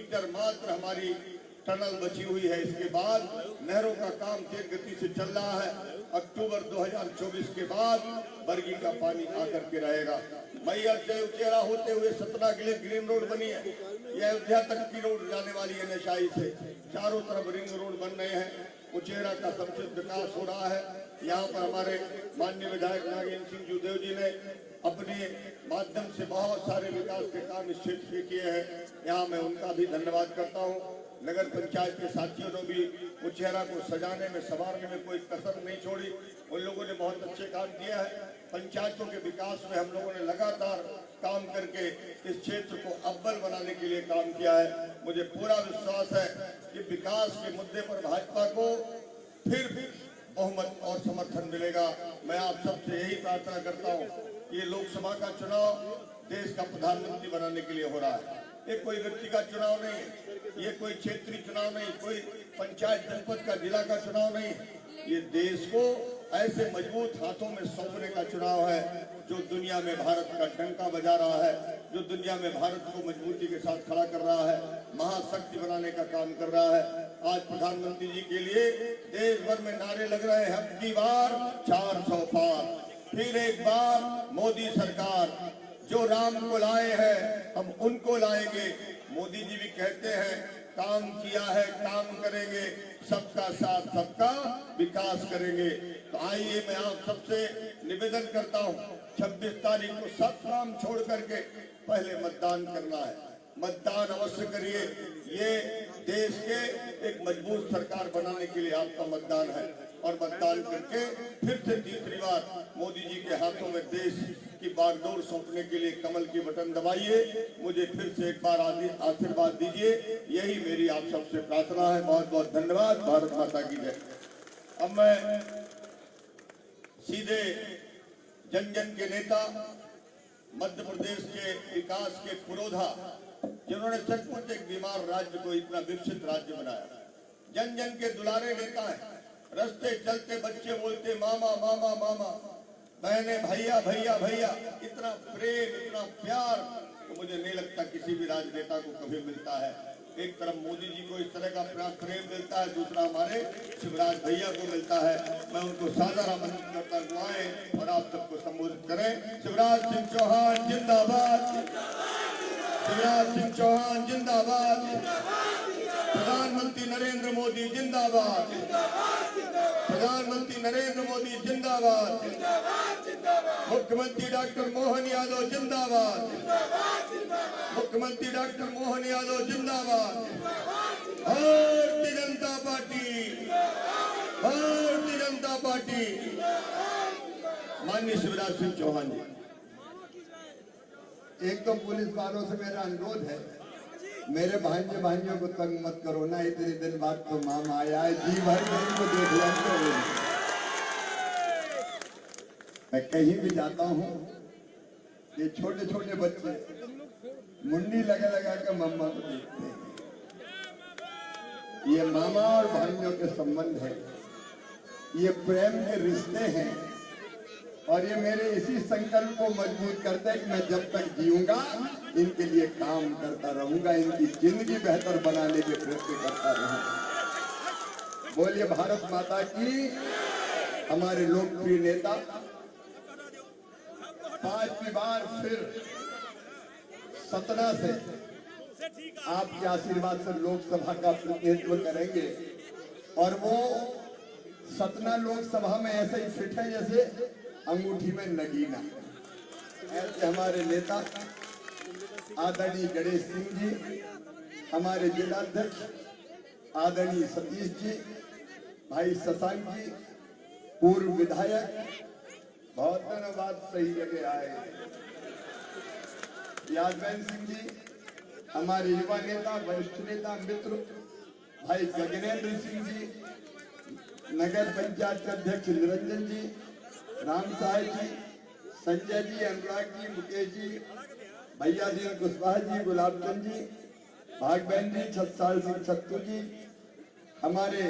Metre मात्र हमारी tunnel बची हुई है। इसके बाद नहरों का काम तेज गति से चल रहा है। अक्टूबर 2024 के बाद बरगी का पानी आकर के रहेगा। मैयर से उचेरा होते हुए सतना के लिए ग्रीन रोड बनी है। यह अयोध्या तक की रोड जाने वाली है। नशाई से चारों तरफ रिंग रोड बन रहे हैं। उचेरा का समुचित विकास हो रहा है। यहाँ पर हमारे माननीय विधायक नागेंद्र सिंह जूदेव जी ने अपने माध्यम से बहुत सारे विकास के काम इस क्षेत्र के किए हैं। यहाँ मैं उनका भी धन्यवाद करता हूँ। नगर पंचायत के साथियों ने भी उचेरा को सजाने में संवारने में कोई कसर नहीं छोड़ी। उन लोगों ने बहुत अच्छे काम किया है। पंचायतों के विकास में हम लोगों ने लगातार काम करके इस क्षेत्र को अव्वल बनाने के लिए काम किया है। मुझे पूरा विश्वास है कि विकास के मुद्दे पर भाजपा को फिर बहुमत और समर्थन मिलेगा। मैं आप सबसे यही प्रार्थना करता हूँ कि ये लोकसभा का चुनाव देश का प्रधानमंत्री बनाने के लिए हो रहा है। ये कोई व्यक्ति का चुनाव नहीं है, ये कोई क्षेत्रीय चुनाव नहीं, कोई पंचायत जनपद का जिला का चुनाव नहीं। ये देश को ऐसे मजबूत हाथों में सौंपने का चुनाव है जो दुनिया में भारत का डंका बजा रहा है, जो दुनिया में भारत को मजबूती के साथ खड़ा कर रहा है, महाशक्ति बनाने का काम कर रहा है। आज प्रधानमंत्री जी के लिए देश भर में नारे लग रहे हैं, अब की बार 400 पार, फिर एक बार मोदी सरकार। जो राम को लाए हैं हम उनको लाएंगे। मोदी जी भी कहते हैं काम किया है काम करेंगे, सबका साथ सबका विकास करेंगे। तो आइए मैं आप सबसे निवेदन करता हूं, 26 तारीख को सब काम छोड़ करके पहले मतदान करना है। मतदान अवश्य करिए। ये देश के एक मजबूत सरकार बनाने के लिए आपका मतदान है। और मतदान करके फिर से तीसरी बार मोदी जी के हाथों में देश की बागडोर सौंपने के लिए कमल की बटन दबाइए। मुझे फिर से एक बार आशीर्वाद दीजिए। यही मेरी आप सबसे प्रार्थना है। बहुत बहुत धन्यवाद। भारत माता की जय। अब मैं सीधे जन जन के नेता, मध्य प्रदेश के विकास के पुरोधा, जिन्होंने सचमुच एक बीमार राज्य को इतना विकसित राज्य बनाया, जन जन के दुलारे नेता है। रास्ते चलते बच्चे बोलते मामा मामा मामा, बहने भैया भैया भैया। इतना प्रेम इतना प्यार तो मुझे नहीं लगता किसी भी राजनेता को कभी मिलता है। एक तरफ मोदी जी को इस तरह का प्रेम मिलता है, दूसरा हमारे शिवराज भैया को मिलता है। मैं उनको सादर आमंत्रित करता हूं आए और आप सबको संबोधित करें। शिवराज सिंह चौहान जिंदाबाद, शिवराज सिंह चौहान जिंदाबाद, प्रधानमंत्री नरेंद्र मोदी जिंदाबाद, प्रधानमंत्री नरेंद्र मोदी जिंदाबाद, मुख्यमंत्री डॉक्टर मोहन यादव जिंदाबाद, मुख्यमंत्री डॉक्टर मोहन यादव जिंदाबाद, भारतीय जनता पार्टी, भारतीय जनता पार्टी। माननीय शिवराज सिंह चौहान जी, एक तो पुलिस वालों से मेरा अनुरोध है, मेरे भाइयों को तंग मत करो ना। इतने दिन बाद तो मामा आया है, जी भर को देख लेंगे। मैं कहीं भी जाता हूँ, ये छोटे छोटे बच्चे मुंडी लगा लगा के मम्मा को देखते हैं। ये मामा और भाइयों के संबंध है, ये प्रेम के रिश्ते हैं। और ये मेरे इसी संकल्प को मजबूत करते हैं कि मैं जब तक जीऊंगा इनके लिए काम करता रहूंगा, इनकी जिंदगी बेहतर बनाने के प्रयत्न करता रहूंगा। बोलिए भारत माता की। हमारे लोकप्रिय नेता 5वीं बार फिर सतना से आपके आशीर्वाद से लोकसभा का प्रतिनिधित्व करेंगे। और वो सतना लोकसभा में ऐसे ही फिट है जैसे अंगूठी में नगीना। ऐसे हमारे नेता आदरणीय गणेश सिंह जी, हमारे जिलाध्यक्ष आदरणीय सतीश जी, भाई शशांक जी, पूर्व विधायक, बहुत दिनों बाद सही जगह आए, यादवेंद्र सिंह जी, हमारे युवा नेता वरिष्ठ नेता मित्र भाई गगनेंद्र सिंह जी, नगर पंचायत के अध्यक्ष निरंजन जी, राम साहेब जी, संजय जी, अनुराग जी, मुकेश जी, भैया जी कुशवाहा जी, गुलाब चंद जी, भागबहन जी, छत्साल सिंह सत्तू जी, हमारे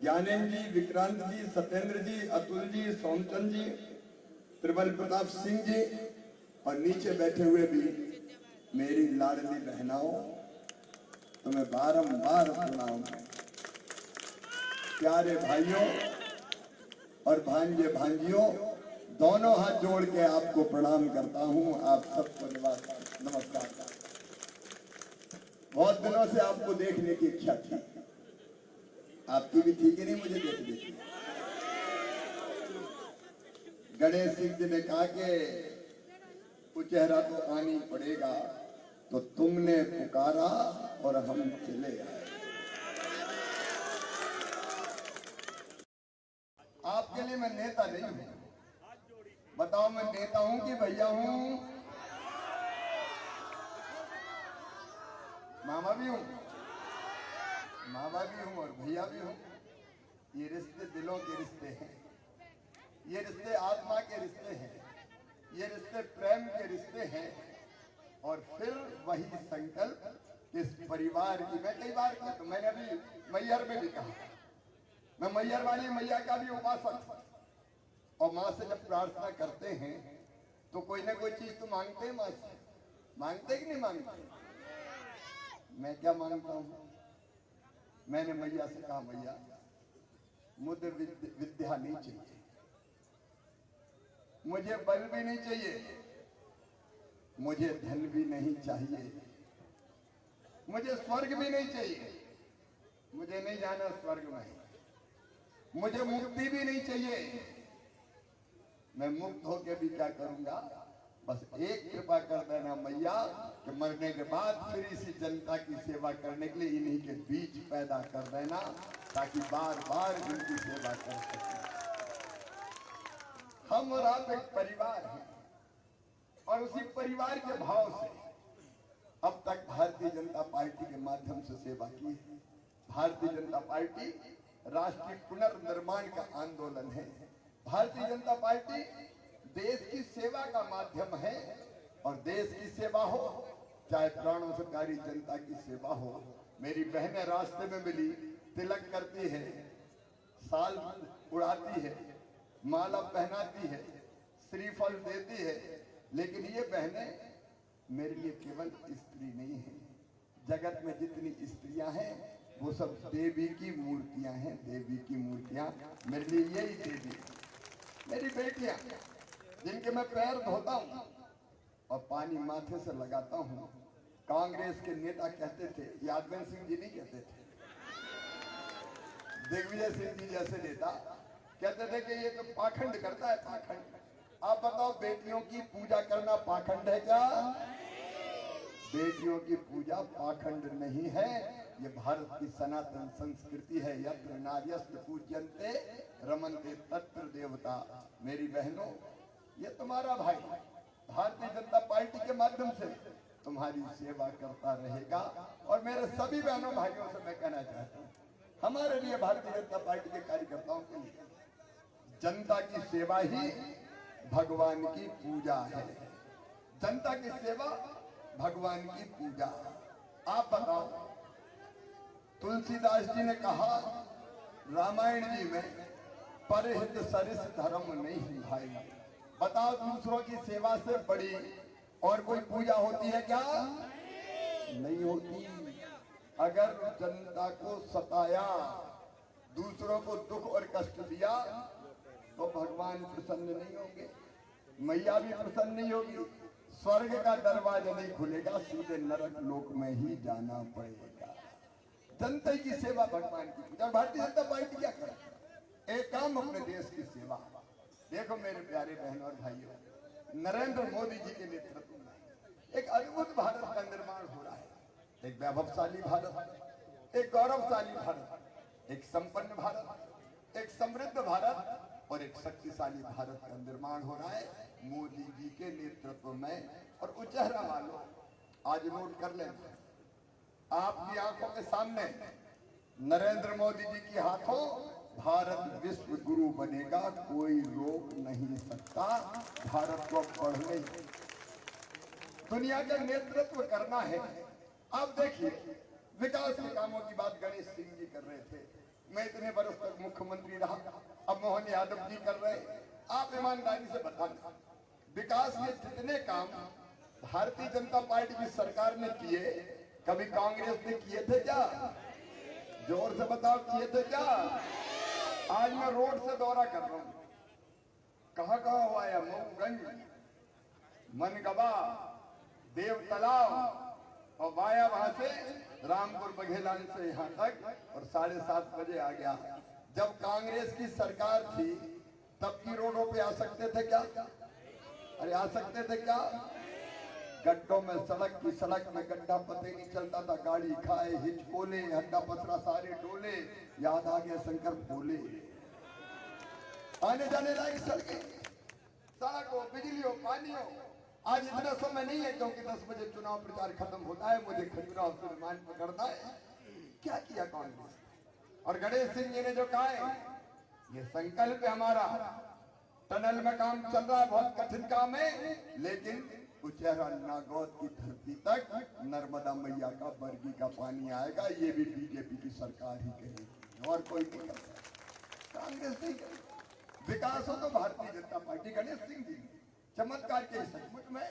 ज्ञानेंद्र जी, विक्रांत जी, सत्येंद्र जी, अतुल जी, सोमचंद जी, त्रिबल प्रताप सिंह जी, और नीचे बैठे हुए भी मेरी लाडली बहनाओं, तुम्हें बारंबार प्रणाम। प्यारे भाइयों और भांजे भांजियों, दोनों हाथ जोड़ के आपको प्रणाम करता हूं। आप सबको नमस्कार। बहुत दिनों से आपको देखने की इच्छा थी, आपकी भी थी कि नहीं मुझे देखने की? गणेश सिंह जी ने कहा कि कुचेहरा तो आनी पड़ेगा, तो तुमने पुकारा और हम चले आए। आपके लिए मैं नेता नहीं हूं। बताओ मैं नेता हूं कि भैया हूं? मामा भी हूं, मामा भी हूं और भैया भी हूं। ये रिश्ते दिलों के रिश्ते हैं, ये रिश्ते आत्मा के रिश्ते हैं, ये रिश्ते प्रेम के रिश्ते हैं। और फिर वही संकल्प इस परिवार की, मैं कई बार कहता हूं, मैंने अभी मैहर में भी कहा, मैं मैहर वाली मैया का भी उपासक। और माँ से जब प्रार्थना करते हैं तो कोई ना कोई चीज तो मांगते हैं माँ से। मांगते कि नहीं मांगते? मैं क्या मांगता हूं? मैंने मैया से कहा, मैया मुझे विद्या नहीं चाहिए, मुझे बल भी नहीं चाहिए, मुझे धन भी नहीं चाहिए, मुझे स्वर्ग भी नहीं चाहिए, मुझे नहीं जाना स्वर्ग में, मुझे मुक्ति भी नहीं चाहिए। मैं मुक्त होकर भी क्या करूंगा? बस एक कृपा कर देना मैया कि मरने के बाद फिर इसी जनता की सेवा करने के लिए इन्हीं के बीच पैदा कर देना, ताकि बार बार इनकी सेवा कर सकें। हम और आप एक परिवार हैं और उसी परिवार के भाव से अब तक भारतीय जनता पार्टी के माध्यम से सेवा की है। भारतीय जनता पार्टी राष्ट्रीय पुनर्निर्माण का आंदोलन है। भारतीय जनता पार्टी देश की सेवा का माध्यम है और देश की सेवा हो चाहे प्राणों से प्यारी जनता की सेवा हो। मेरी बहनें रास्ते में मिली, तिलक करती है, साल उड़ाती है, माला पहनाती है, श्रीफल देती है, लेकिन ये बहनें मेरे लिए केवल स्त्री नहीं है। जगत में जितनी स्त्रियां हैं वो सब देवी की मूर्तियां हैं, देवी की मूर्तियां। मेरे लिए यही देवी, मेरी बेटियां जिनके मैं पैर धोता हूं और पानी माथे से लगाता हूं। कांग्रेस के नेता कहते थे, यादव सिंह जी नहीं कहते थे, दिग्विजय सिंह जी जैसे नेता कहते थे कि ये तो पाखंड करता है, पाखंड। आप बताओ, बेटियों की पूजा करना पाखंड है क्या? बेटियों की पूजा पाखंड नहीं है, ये भारत की सनातन संस्कृति है। यत्र नार्यस्तु पूज्यन्ते रमन्ते तत्र देवता। मेरी बहनों, ये तुम्हारा भाई भारतीय जनता पार्टी के माध्यम से तुम्हारी सेवा करता रहेगा। और मेरे सभी बहनों भाइयों से मैं कहना चाहता हूँ, हमारे लिए भारतीय जनता पार्टी के कार्यकर्ताओं के लिए जनता की सेवा ही भगवान की पूजा है। जनता की सेवा भगवान की पूजा। आप बताओ, तुलसीदास जी ने कहा रामायण जी में, परहित सरिस धर्म नहीं भाई। बताओ, दूसरों की सेवा से बड़ी और कोई पूजा होती है क्या? नहीं होती। अगर जनता को सताया, दूसरों को दुख और कष्ट दिया, तो भगवान प्रसन्न नहीं होंगे, मैया भी प्रसन्न नहीं होगी, स्वर्ग का दरवाजा नहीं खुलेगा, सीधे नरक लोक में ही जाना पड़ेगा। जनता की सेवा भगवान की पूजा। भारतीय जनता पार्टी क्या करे? एक काम अपने देश की सेवा। देखो मेरे प्यारे बहनों और भाइयों, नरेंद्र मोदी जी के नेतृत्व में एक अद्भुत भारत का निर्माण हो रहा है। एक वैभवशाली भारत, एक गौरवशाली भारत, एक संपन्न भारत, एक समृद्ध भारत और एक शक्तिशाली भारत का निर्माण हो रहा है मोदी जी के नेतृत्व में। और वो चेहरा वालों, आज नोट कर लेना, आपकी आंखों के सामने नरेंद्र मोदी जी के हाथों भारत विश्व गुरु बनेगा, कोई रोक नहीं सकता भारत को बढ़ने। दुनिया का नेतृत्व करना है। आप देखिए, विकास के कामों की बात गणेश सिंह जी कर रहे थे, मैं इतने बरस तक मुख्यमंत्री रहा, अब मोहन यादव जी कर रहे। आप ईमानदारी से बताना, विकास के जितने काम भारतीय जनता पार्टी की सरकार ने किए, कभी कांग्रेस ने किए थे क्या? जोर से बताओ, किए थे क्या? आज मैं रोड से दौरा कर रहा हूं, कहां कहां हुआ है? मऊगंज, मनगवा, देव तालाब और वाया वहां से रामपुर बघेलान से यहां तक, और 7:30 बजे आ गया। जब कांग्रेस की सरकार थी तब की रोडों पे आ सकते थे क्या? अरे आ सकते थे क्या? गड्ढों में, सड़क में गड्ढा पता ही नहीं चलता था, गाड़ी खाए, हिचकोले, हड्डा पसरा सारे डोले, याद आ गया शंकर भोले। आने जाने लायक सड़क हो, बिजली हो, पानी हो। आज इतना समय नहीं है क्योंकि 10 बजे चुनाव प्रचार खत्म होता है, मुझे खजुराहो से विमान पकड़ना है। क्या किया कांग्रेस? और गणेश सिंह जी ने जो कहा है, ये संकल्प है हमारा। टनल में काम चल रहा है, बहुत कठिन काम है, लेकिन कुचेहरा नागौद की धरती तक नर्मदा मैया का, बरगी का पानी आएगा। ये भी बीजेपी की सरकार ही करेगी, और कोई नहीं करता, कांग्रेस नहीं करेगी। विकास हो तो भारतीय जनता पार्टी, गणेश सिंह जी चमत्कार के सचमुच में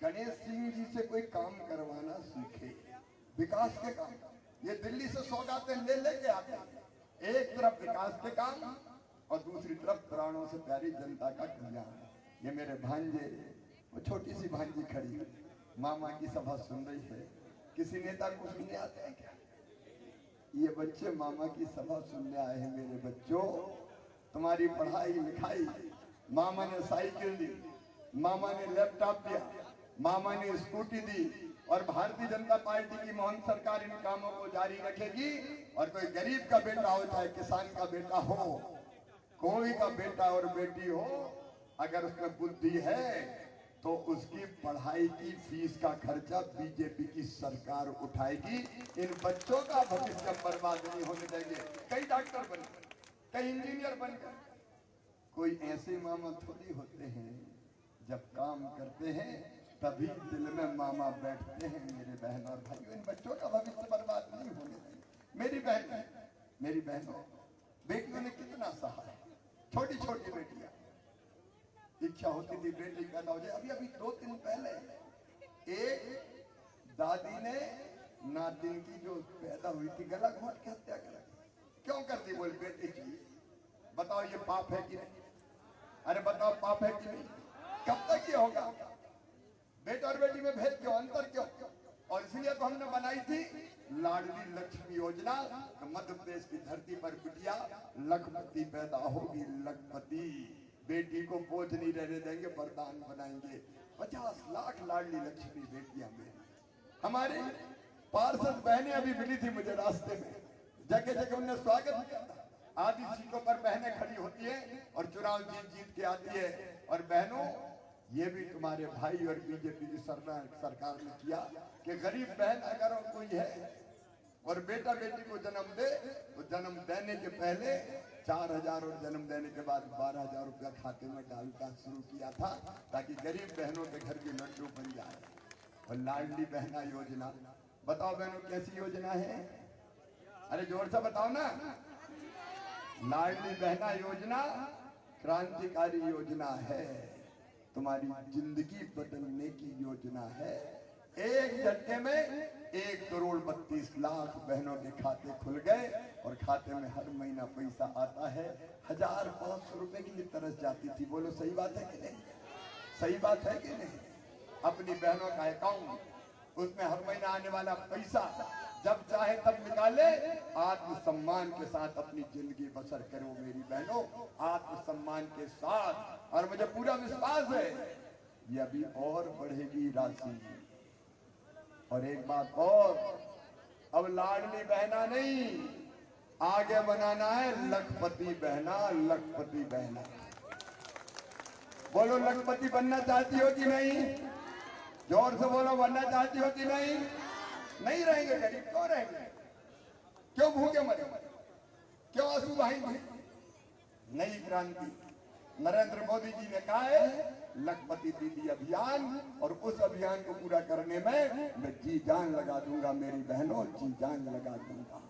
गणेश सिंह जी से कोई काम करवाना सीखे, विकास के काम। ये दिल्ली से सौगातें ले लेके आते हैं, एक तरफ विकास के काम और दूसरी तरफ प्राणों से प्यारी जनता का कल्याण। ये मेरे भांजे, वो छोटी सी भांजी खड़ी है, मामा की सभा सुन रही है। किसी नेता को सुनने आते हैं क्या? ये बच्चे मामा की सभा सुनने आए हैं। मेरे बच्चों, तुम्हारी पढ़ाई लिखाई, मामा ने साइकिल दी, मामा ने लैपटॉप दिया, मामा ने स्कूटी दी, और भारतीय जनता पार्टी की मोहन सरकार इन कामों को जारी रखेगी। और कोई गरीब का बेटा हो, चाहे किसान का बेटा हो, कोई का बेटा और बेटी हो, अगर उसमें बुद्धि है तो उसकी पढ़ाई की फीस का खर्चा बीजेपी की सरकार उठाएगी। इन बच्चों का भविष्य बर्बाद नहीं होने देंगे। कई डॉक्टर बनकर, कई इंजीनियर बनकर, कोई ऐसे मामा थोड़ी होते हैं, जब काम करते हैं तभी दिल में मामा बैठते हैं। मेरे बहन और भाइयों, इन बच्चों का भविष्य बर्बाद नहीं होने देंगे। मेरी बहनों, बेटियों ने कितना सहा है, छोटी छोटी बेटियां, इच्छा होती थी बेटी पैदा हो जाए। अभी 2 दिन पहले एक दादी ने नातिन की जो पैदा हुई थी, गला घोट के हत्या कर दी। क्यों कर दी? बोल बेटी चाहिए। बताओ ये पाप है कि नहीं? अरे बताओ पाप है कि नहीं? कब तक ये होगा? बेटा और बेटी में भेद क्यों, अंतर क्यों? और इसलिए तो हमने बनाई थी लाडली लक्ष्मी योजना। तो मध्य प्रदेश की धरती पर बिटिया लखपति पैदा होगी, लखपति। बेटी को बोझ नहीं रहने देंगे, वरदान बनाएंगे। 50 लाख लाडली लक्ष्मी बेटियां में। हमारी पार्षद बहनें अभी मिली थी मुझे रास्ते में, जगह जगह उन्हें स्वागत किया था। आधी सीटों पर बहनें खड़ी होती है और चुनाव जीत के आती है। और बहनों, ये भी तुम्हारे भाई और बीजेपी की सरकार ने किया कि गरीब बहन अगर कोई है और बेटा बेटी को जन्म दे, तो जन्म देने के पहले 4,000 और जन्म देने के बाद 12,000 रुपया खाते में डालना शुरू किया था, ताकि गरीब बहनों के घर के लड्डू बन जाए। और लाडली बहना योजना, बताओ बहनों कैसी योजना है? अरे जोर से बताओ ना। लाडली बहना योजना क्रांतिकारी योजना है, तुम्हारी जिंदगी बदलने की योजना है। एक झटके में 1,32,00,000 बहनों के खाते खुल गए और खाते में हर महीना पैसा आता है। 1,500 रुपए की तरस जाती थी। बोलो सही बात है कि नहीं? सही बात है कि नहीं? अपनी बहनों का अकाउंट, उसमें हर महीना आने वाला पैसा जब चाहे तब निकाले, आत्मसम्मान के साथ अपनी जिंदगी बसर करो मेरी बहनों, आत्मसम्मान के साथ। और मुझे पूरा विश्वास है ये अभी और बढ़ेगी राशि। और एक बात और, अब लाडली बहना नहीं, आगे बनाना है लखपति बहना, लखपति बहना। बोलो लखपति बनना चाहती हो कि नहीं? जोर से बोलो, बनना चाहती हो कि नहीं? नहीं रहेंगे गरीब, क्यों रहेंगे? क्यों भूखे मरे? क्यों आंसू बहाएंगे? नई क्रांति नरेंद्र मोदी जी ने कहा है लखपति दीदी अभियान, और उस अभियान को पूरा करने में मैं जी जान लगा दूंगा मेरी बहनों, जी जान लगा दूंगा।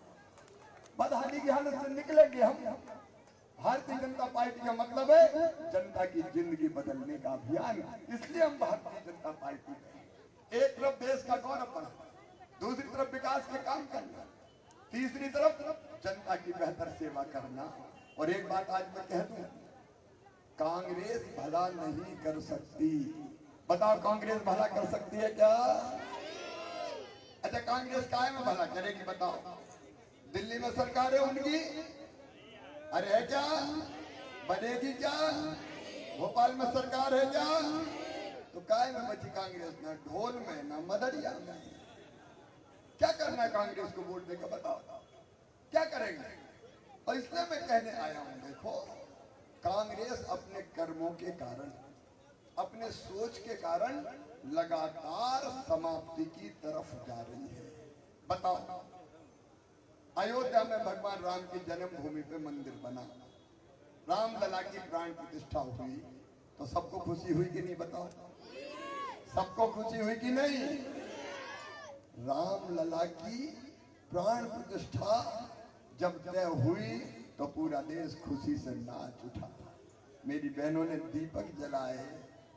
बदहाली की हालत से निकलेंगे हम। भारतीय जनता पार्टी का मतलब है जनता की जिंदगी बदलने का अभियान। इसलिए हम भारतीय जनता पार्टी में एक तरफ देश का गौरव बढ़ा, दूसरी तरफ विकास के काम करना, तीसरी तरफ जनता की बेहतर सेवा करना। और एक बात आज मैं कह दूं, कांग्रेस भला नहीं कर सकती। बताओ कांग्रेस भला कर सकती है क्या? अच्छा कांग्रेस काहे में भला करेगी बताओ? दिल्ली में सरकार है उनकी, अरे है क्या? बनेगी क्या? भोपाल में सरकार है क्या? तो काहे में बची कांग्रेस? ना ढोल में ना मदरिया में। क्या करना है कांग्रेस को वोट देकर बताओ, क्या करेंगे? और इसलिए मैं कहने आया हूं, देखो कांग्रेस अपने कर्मों के कारण, अपने सोच के कारण लगातार समाप्ति की तरफ जा रही है। बताओ अयोध्या में भगवान राम की जन्मभूमि पे मंदिर बना, रामलला की प्राण प्रतिष्ठा हुई, तो सबको खुशी हुई कि नहीं बताओ? सबको खुशी हुई कि नहीं? रामलला की प्राण प्रतिष्ठा जब तय हुई तो पूरा देश खुशी से नाच उठा। मेरी बहनों ने दीपक जलाए,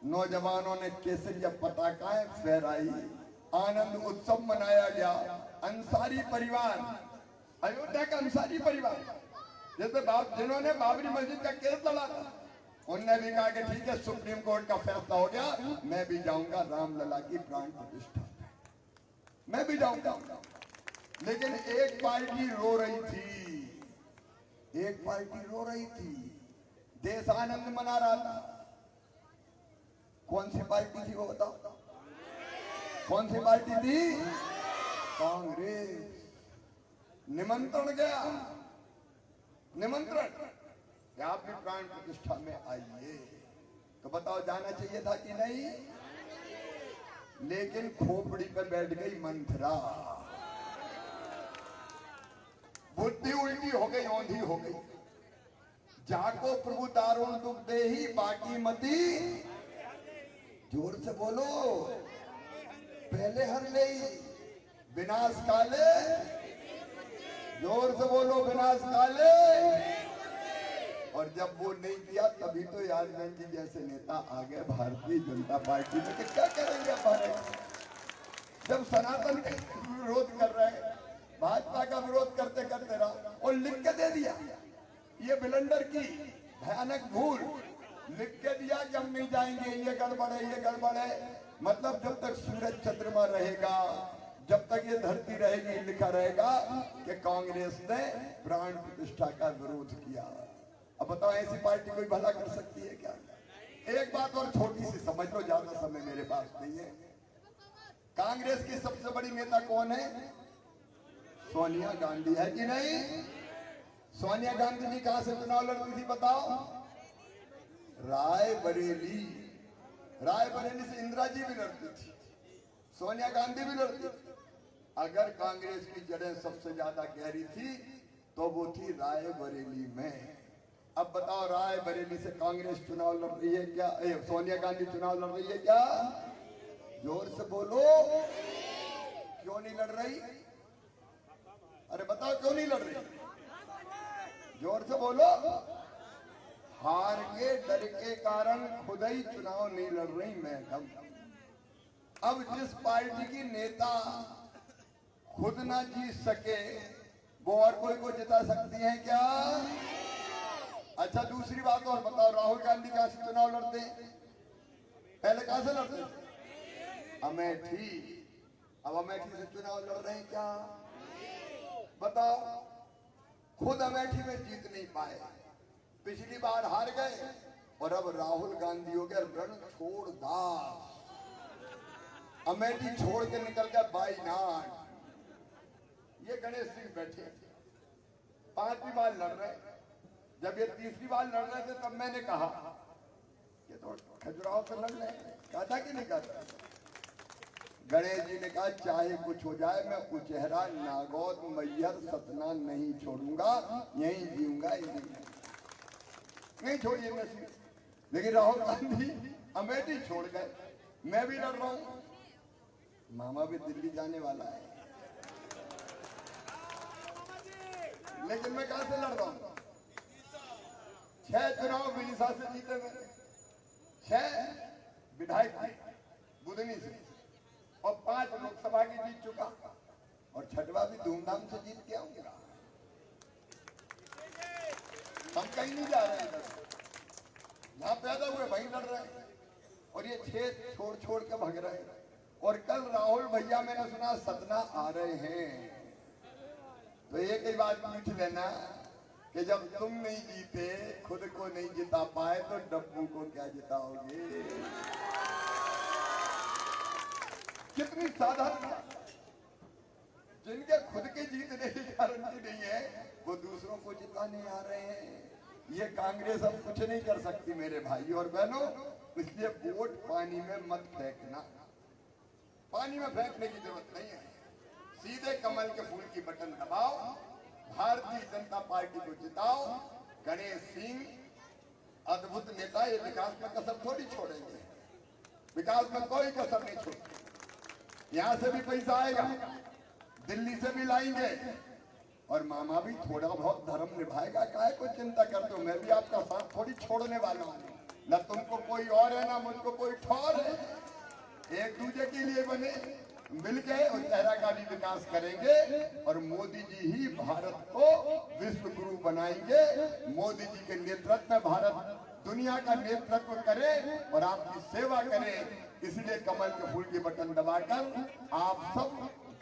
नौजवानों ने केसरिया पताकाएं फहराई, आनंद उत्सव मनाया गया। अंसारी परिवार, अयोध्या का अंसारी परिवार, जैसे जिन्होंने बाबरी मस्जिद का केस लड़ा था, उनने भी कहा कि ठीक है सुप्रीम कोर्ट का फैसला हो गया, मैं भी जाऊंगा रामलला की प्राण प्रतिष्ठा, मैं भी जाऊंगा। लेकिन एक पार्टी रो रही थी, एक पार्टी रो रही थी, देश आनंद मना रहा था। कौन सी पार्टी थी वो बताओ? कौन सी पार्टी थी? कांग्रेस। निमंत्रण गया, निमंत्रण कि आप भी प्राण प्रतिष्ठा में आइए, तो बताओ जाना चाहिए था कि नहीं? लेकिन खोपड़ी पे बैठ गई मंथरा, बुद्धि उल्टी हो गई, औंधी हो गई। जाको प्रभु दारुण दुख दे ही बाकी मती, जोर से बोलो, पहले हर ले विनाश काले, जोर से बोलो विनाश काले। और जब वो नहीं किया तभी तो यादव जी जैसे नेता आ गए भारतीय जनता पार्टी में कि क्या करेंगे भारत, जब सनातन का विरोध कर रहे हैं, भाजपा का विरोध करते करते रहा और लिख के दे दिया। ये बिलंडर की भयानक भूल, लिख के दिया कि हम नहीं जाएंगे, ये गड़बड़ है, ये गड़बड़ है। मतलब जब तक सूरज चंद्रमा रहेगा, जब तक ये धरती रहेगी, लिखा रहेगा कि कांग्रेस ने प्राण प्रतिष्ठा का विरोध किया। अब बताओ ऐसी पार्टी कोई भला कर सकती है क्या? एक बात और छोटी सी समझ लो, ज्यादा समय मेरे पास नहीं है। कांग्रेस की सबसे बड़ी नेता कौन है? सोनिया गांधी है कि नहीं? सोनिया गांधी जी कहां से चुनाव लड़ती थी बताओ? रायबरेली, रायबरेली से इंदिरा जी भी लड़ती थी, सोनिया गांधी भी लड़ती थी। अगर कांग्रेस की जड़ें सबसे ज्यादा गहरी थी तो वो थी रायबरेली में। अब बताओ रायबरेली से कांग्रेस चुनाव लड़ रही है क्या? सोनिया गांधी चुनाव लड़ रही है क्या? जोर से बोलो, क्यों नहीं लड़ रही? अरे बताओ क्यों नहीं लड़ रही? जोर से बोलो। हार के डर के कारण खुद ही चुनाव नहीं लड़ रही मैडम। अब जिस पार्टी की नेता खुद ना जीत सके वो और कोई को जिता सकती है क्या? अच्छा दूसरी बात और बताओ, राहुल गांधी कहां से चुनाव लड़ते हैं? पहले कहां से लड़ते थे? अमेठी। अब अमेठी से चुनाव लड़ रहे हैं क्या? बताओ, खुद अमेठी में जीत नहीं पाए, पिछली बार हार गए और अब राहुल गांधी हो गया रणछोड़ दास, अमेठी छोड़ के निकल गया वायनाड। ये गणेश सिंह बैठे 5वीं बार लड़ रहे। जब ये 3री बार लड़ रहे थे तब मैंने कहा कि तो खजुराहो से लड़ रहे, कहा था कि नहीं कहा? गणेश जी ने कहा चाहे कुछ हो जाए मैं उचेहरा नागौद मैयर सतना नहीं छोड़ूंगा, यहीं जीऊंगा, नहीं छोड़िए मैं। लेकिन राहुल गांधी अमेठी छोड़ गए, मैं भी लड़ रहा हूं, मामा भी दिल्ली जाने वाला है, लेकिन मैं कहां से लड़ रहा हूं? 6 चुनाव विदिशा से जीते मैंने, 6 विधायक थे बुधनी से और 5 लोकसभा की जीत चुका। और छठवा भी धूमधाम से जीत के आऊंगा। हम कहीं नहीं जा रहे हैं इधर, यहाँ पैदा हुए वहीं लड़ रहे हैं और ये खेत छोड़ छोड़ के भाग रहे हैं। और कल राहुल भैया मैंने सुना सतना आ रहे हैं, तो एक ही बात पूछ लेना कि जब तुम नहीं जीते, खुद को नहीं जिता पाए, तो डब्बू को क्या जिताओगे? कितनी साधारण बात। जिनके खुद के जीतने की गारंटी नहीं है, वो दूसरों को जिताने आ रहे हैं। ये कांग्रेस अब कुछ नहीं कर सकती मेरे भाई और बहनों, इसलिए वोट पानी में मत फेंकना। पानी में फेंकने की जरूरत नहीं है, सीधे कमल के फूल की बटन दबाओ, भारतीय जनता पार्टी को जिताओ। गणेश सिंह अद्भुत नेता, ये विकास में कसर थोड़ी छोड़ेंगे, विकास में कोई कसर नहीं छोड़ेंगे। यहां से भी पैसा आएगा, दिल्ली से भी लाएंगे, और मामा भी थोड़ा बहुत धर्म निभाएगा। काहे को चिंता करते हो? मैं भी आपका साथ थोड़ी छोड़ने वाला हूँ, न तुमको कोई और है ना मुझको कोई ठौर है। एक दूसरे के लिए बने, मिलकर उत्तरा का भी विकास करेंगे और मोदी जी ही भारत को विश्व गुरु बनाएंगे। मोदी जी के नेतृत्व में भारत दुनिया का नेतृत्व करे और आपकी सेवा करे। इसलिए कमल के फूल की बटन दबाकर आप सब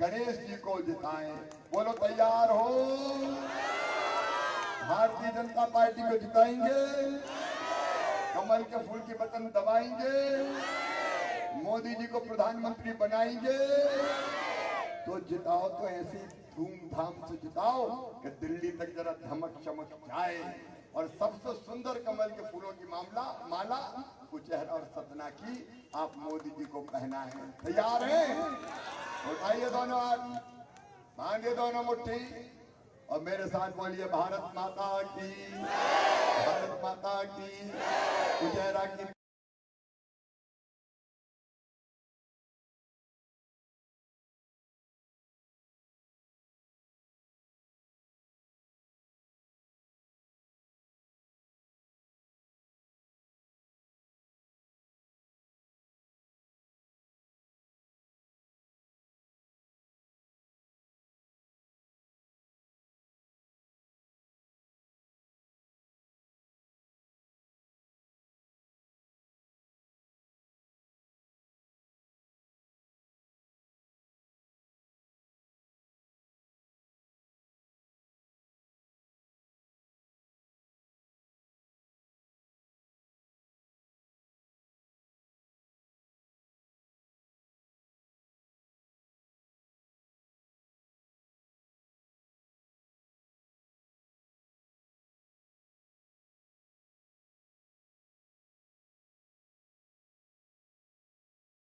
गणेश जी को जिताएं। बोलो तैयार हो? भारतीय जनता पार्टी को जिताएंगे, कमल के फूल की बटन दबाएंगे, मोदी जी को प्रधानमंत्री बनाएंगे। तो जिताओ, तो ऐसी धूमधाम से जिताओ कि दिल्ली तक जरा धमक चमक जाए। और सबसे सुंदर कमल के फूलों की माला कुचेहरा और सतना की आप मोदी जी को पहना है। तैयार हैं? उठाइए दोनों हाथ, बांधिए दोनों मुट्ठी और मेरे साथ बोलिए भारत माता की, भारत माता की। कुचेहरा की